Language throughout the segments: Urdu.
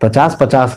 50-50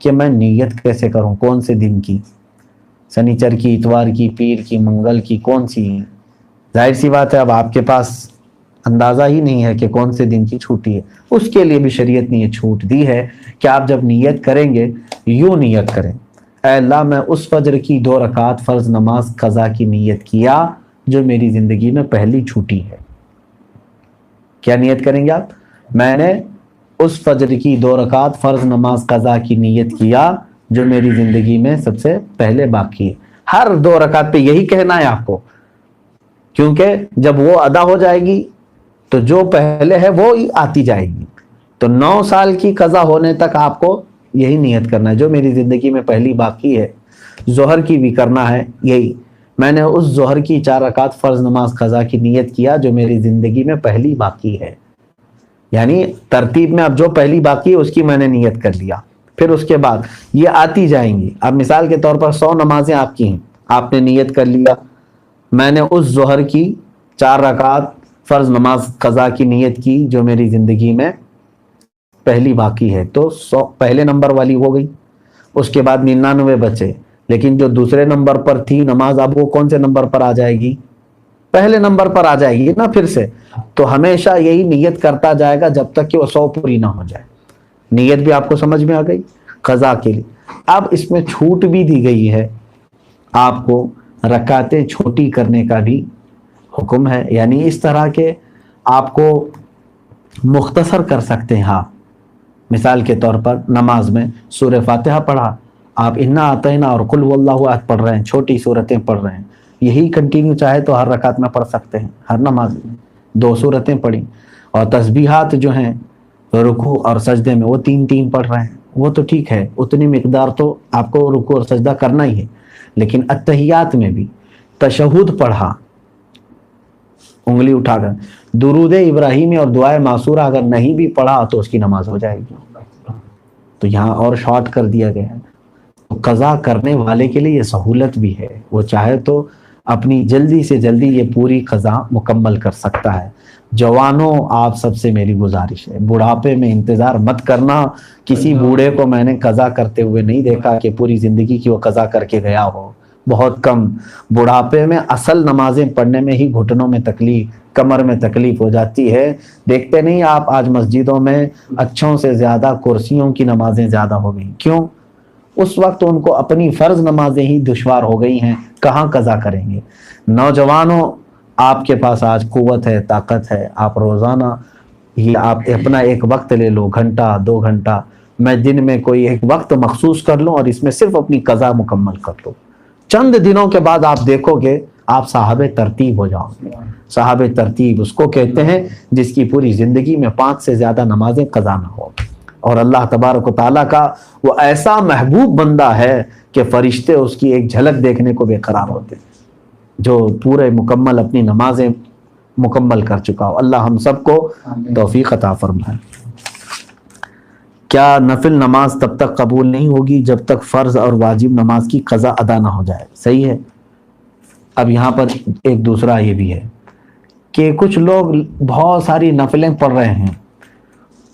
کہ میں نیت کیسے کروں، کون سے دن کی، سنیچر کی، اتوار کی، پیر کی، منگل کی، کون سی؟ ظاہر سی بات ہے اب آپ کے پاس اندازہ ہی نہیں ہے کہ کون سے دن کی چھٹی ہے. اس کے لیے بھی شریعت نے یہ چھوٹ دی ہے کہ آپ جب نیت کریں گے یوں نیت کریں، اے اللہ میں اس فجر کی 2 رکعت فرض نماز قضا کی نیت کیا جو میری زندگی میں پہلی چھٹی ہے. کیا نیت کریں گے آپ؟ میں نے اس فجر کی 2 رکعت فرض نماز قضا کی نیت کیا جو میری زندگی میں سب سے پہلے باقی ہے. ہر 2 رکعت پہ یہی کہنا ہے آپ کو، کیونکہ جب وہ ادا ہو جائے گی تو جو پہلے ہے وہ ہی آتی جائے گی. تو 9 سال کی قضا ہونے تک آپ کو یہی نیت کرنا ہے جو میری زندگی میں پہلی باقی ہے. ظہر کی بھی کرنا ہے یہی، میں نے اس ظہر کی 4 رکعت فرض نماز قضا کی نیت کیا جو میری زندگی میں پہلی باقی ہے. یعنی ترتیب میں اب جو پہلی باقی ہے اس کی میں نے نیت کر لیا، پھر اس کے بعد یہ آتی جائیں گی. اب مثال کے طور پر 100 نمازیں آپ کی ہیں، آپ نے نیت کر لیا میں نے اس ظہر کی 4 رکعت فرض نماز قضا کی نیت کی جو میری زندگی میں پہلی باقی ہے، تو 100 پہلے نمبر والی ہو گئی. اس کے بعد 99 بچے، لیکن جو دوسرے نمبر پر تھی نماز اب وہ کون سے نمبر پر آ جائے گی؟ پہلے نمبر پر آ جائے گی نا پھر سے. تو ہمیشہ یہی نیت کرتا جائے گا جب تک کہ وہ 100 پوری نہ ہو جائے. نیت بھی آپ کو سمجھ میں آ گئی قضا کے لیے. اب اس میں چھوٹ بھی دی گئی ہے آپ کو، رکعتیں چھوٹی کرنے کا بھی حکم ہے. یعنی اس طرح کے آپ کو مختصر کر سکتے ہیں. ہاں مثال کے طور پر نماز میں سورہ فاتحہ پڑھا، آپ انا اعطینا اور قل واللہ احد پڑھ رہے ہیں، چھوٹی صورتیں پڑھ رہے ہیں، یہی کنٹینیو چاہے تو ہر رکعت میں پڑھ سکتے ہیں. ہر نماز میں 2 صورتیں پڑھی، اور تسبیحات جو ہیں رکوع اور سجدے میں وہ 3 پڑھ رہے ہیں، وہ تو ٹھیک ہے، اتنی مقدار تو آپ کو رکوع اور سجدہ کرنا ہی ہے. لیکن اتحیات میں بھی تشہد پڑھا انگلی اٹھا کر، درود ابراہیمی اور دعائے معصورہ اگر نہیں بھی پڑھا تو اس کی نماز ہو جائے گی. تو یہاں اور شارٹ کر دیا گیا ہے. قضا کرنے والے کے لیے یہ سہولت بھی ہے، وہ چاہے تو اپنی جلدی سے جلدی یہ پوری قضا مکمل کر سکتا ہے. جوانوں آپ سب سے میری گزارش ہے، بڑھاپے میں انتظار مت کرنا. کسی بوڑھے کو میں نے قضا کرتے ہوئے نہیں دیکھا کہ پوری زندگی کی وہ قضا کر کے گیا ہو، بہت کم. بڑھاپے میں اصل نمازیں پڑھنے میں ہی گھٹنوں میں تکلیف، کمر میں تکلیف ہو جاتی ہے. دیکھتے نہیں آپ آج مسجدوں میں اچھوں سے زیادہ کرسیوں کی نمازیں زیادہ ہو گئی. کیوں؟ اس وقت ان کو اپنی فرض نمازیں ہی دشوار ہو گئی ہیں، کہاں قضا کریں گے. نوجوانوں آپ کے پاس آج قوت ہے، طاقت ہے، آپ روزانہ یہ آپ اپنا ایک وقت لے لو، گھنٹہ 2 گھنٹہ، میں دن میں کوئی ایک وقت مخصوص کر لوں اور اس میں صرف اپنی قضا مکمل کر لوں. چند دنوں کے بعد آپ دیکھو گے آپ صاحب ترتیب ہو جاؤ گے. صاحب ترتیب اس کو کہتے ہیں جس کی پوری زندگی میں 5 سے زیادہ نمازیں قضا نہ ہو. اور اللہ تبارک و تعالیٰ کا وہ ایسا محبوب بندہ ہے کہ فرشتے اس کی ایک جھلک دیکھنے کو بے قرار ہوتے ہیں، جو پورے مکمل اپنی نمازیں مکمل کر چکا ہو. اللہ ہم سب کو توفیق عطا فرمائے. کیا نفل نماز تب تک قبول نہیں ہوگی جب تک فرض اور واجب نماز کی قضا ادا نہ ہو جائے؟ صحیح ہے. اب یہاں پر ایک دوسرا یہ بھی ہے کہ کچھ لوگ بہت ساری نفلیں پڑھ رہے ہیں،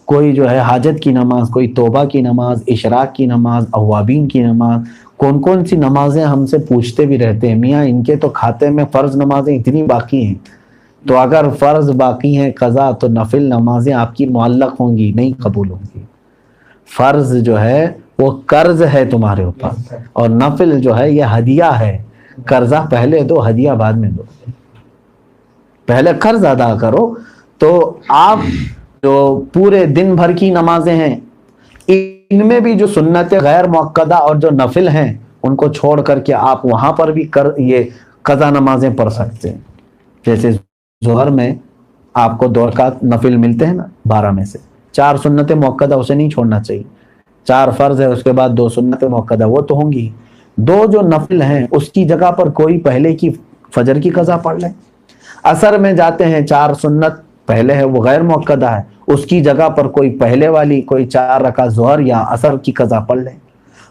کوئی جو ہے حاجت کی نماز، کوئی توبہ کی نماز، اشراق کی نماز، اوابین کی نماز، کون سی نمازیں ہم سے پوچھتے بھی رہتے ہیں میاں ان کے تو کھاتے میں فرض نمازیں اتنی باقی ہیں. تو اگر فرض باقی ہیں قضا تو نفل نمازیں آپ کی معلق ہوں گی، نہیں قبول ہوں گی. فرض جو ہے وہ قرض ہے تمہارے اوپر، اور نفل جو ہے یہ ہدیہ ہے. قرضہ پہلے دو، ہدیہ بعد میں دو. پہلے قرض ادا کرو. تو آپ جو پورے دن بھر کی نمازیں ہیں ان میں بھی جو سنت غیر مؤکدہ اور جو نفل ہیں ان کو چھوڑ کر کے آپ وہاں پر بھی یہ قضا نمازیں پڑھ سکتے ہیں. جیسے ظہر میں آپ کو 2 رکعت نفل ملتے ہیں نا 12 میں سے، 4 سنت مؤکدہ اسے نہیں چھوڑنا چاہیے. 4 فرض ہے، اس کے بعد 2 سنت مؤکدہ وہ تو ہوں گی. 2 جو نفل ہیں اس کی جگہ پر کوئی پہلے کی فجر کی قضا پڑھ لیں. عصر میں جاتے ہیں 4 سنت پہلے ہے وہ غیر مؤکدہ ہے، اس کی جگہ پر کوئی پہلے والی کوئی 4 رکعت ظہر یا عصر کی قضا پڑھ لیں.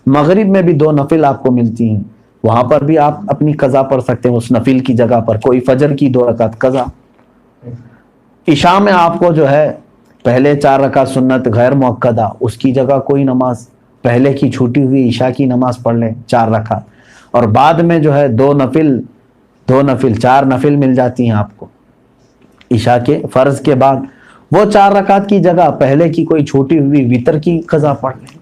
مغرب میں بھی 2 نفل آپ کو ملتی ہیں، وہاں پر بھی آپ اپنی قضا پڑھ سکتے ہیں. اس نفل کی جگہ پر کوئی فجر کی 2 رکعت قضا. عشاء میں آپ کو جو ہے پہلے 4 رکعت سنت غیر مؤکدہ، اس کی جگہ کوئی نماز پہلے کی چھوٹی ہوئی عشاء کی نماز پڑھ لیں 4 رکعت، اور بعد میں جو ہے 2 نفل 4 نفل مل جاتی ہیں آپ کو عشاء کے فرض کے بعد، وہ 4 رکعت کی جگہ پہلے کی کوئی چھوٹی ہوئی وتر کی قضا پڑھ لیں.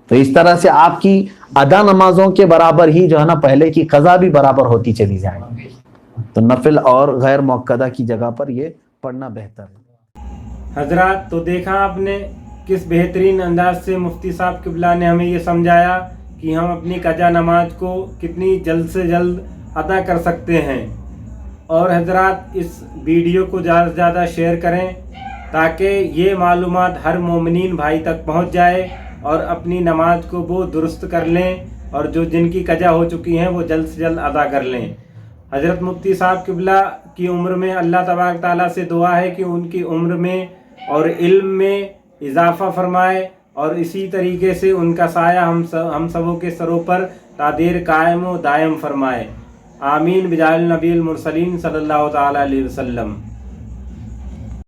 تو اس طرح سے آپ کی ادا نمازوں کے برابر ہی جو ہے نا پہلے کی قضا بھی برابر ہوتی چلی جائے گی. تو نفل اور غیر موقدہ کی جگہ پر یہ پڑھنا بہتر ہے. حضرات، تو دیکھا آپ نے کس بہترین انداز سے مفتی صاحب قبلہ نے ہمیں یہ سمجھایا کہ ہم اپنی قضا نماز کو کتنی جلد سے جلد ادا کر سکتے ہیں. اور حضرات، اس ویڈیو کو زیادہ سے زیادہ شیئر کریں تاکہ یہ معلومات ہر مومنین بھائی تک پہنچ جائے اور اپنی نماز کو وہ درست کر لیں، اور جو جن کی قضا ہو چکی ہیں وہ جلد سے جلد ادا کر لیں. حضرت مفتی صاحب قبلہ کی عمر میں اللہ تبارک تعالیٰ سے دعا ہے کہ ان کی عمر میں اور علم میں اضافہ فرمائے، اور اسی طریقے سے ان کا سایہ ہم سبوں کے سروں پر تا دیر قائم و دائم فرمائے. آمین بجاہ النبی المرسلین صلی اللہ تعالیٰ علیہ وسلم.